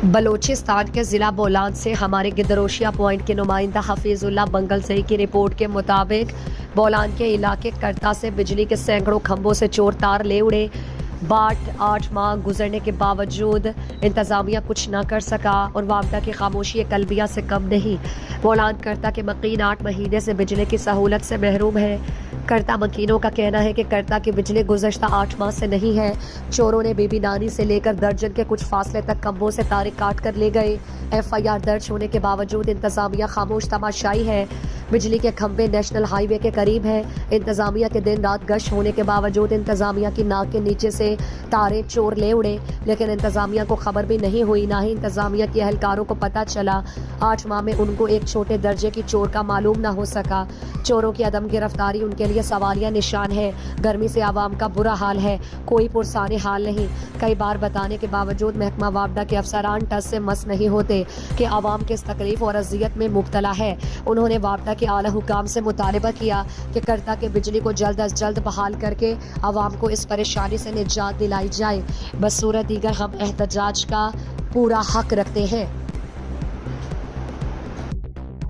بلوچستان کے ضلع بولان سے ہمارے گدروشیہ پوائنٹ کے نمائندہ حفیظ اللہ بنگل زئی کی رپورٹ کے مطابق بولان کے علاقے کرتا سے بجلی کے سینکڑوں کھمبوں سے چور تار لے اڑے۔ 8 ماہ گزرنے کے باوجود انتظامیہ کچھ نہ کر سکا اور وابڈہ کی خاموشی قلبیہ سے کم نہیں۔ بولان کرتا کے مکین 8 مہینے سے بجلی کی سہولت سے محروم ہے۔ کرتا مکینوں کا کہنا ہے کہ کرتا کی بجلی گزشتہ 8 ماہ سے نہیں ہے۔ چوروں نے بی بی نانی سے لے کر درجن کے کچھ فاصلے تک کھمبوں سے تاریں کاٹ کر لے گئے۔ FIR درج ہونے کے باوجود انتظامیہ خاموش تماشائی ہے۔ بجلی کے کھمبے نیشنل ہائی وے کے قریب ہیں۔ انتظامیہ کے دن رات گشت ہونے کے باوجود انتظامیہ کی ناک کے نیچے سے تاریں چور لے اڑے، لیکن انتظامیہ کو خبر بھی نہیں ہوئی، نہ ہی انتظامیہ کے اہلکاروں کو پتہ چلا۔ 8 ماہ میں ان کو ایک چھوٹے درجے کی چور کا معلوم نہ ہو سکا۔ چوروں کی عدم گرفتاری ان کے لیے سوالیہ نشان ہے۔ گرمی سے عوام کا برا حال ہے، کوئی پرسان حال نہیں۔ کئی بار بتانے کے باوجود محکمہ وابڈہ کے افسران ٹس سے مس نہیں ہوتے کہ عوام کس تکلیف اور اذیت میں مبتلا ہے۔ انہوں نے وابڈہ کے اعلیٰ حکام سے مطالبہ کیا کہ کرتا کے بجلی کو جلد از جلد بحال کر کے عوام کو اس پریشانی سے نجات دلائی جائے۔ بصورت دیگر ہم احتجاج کا پورا حق رکھتے ہیں۔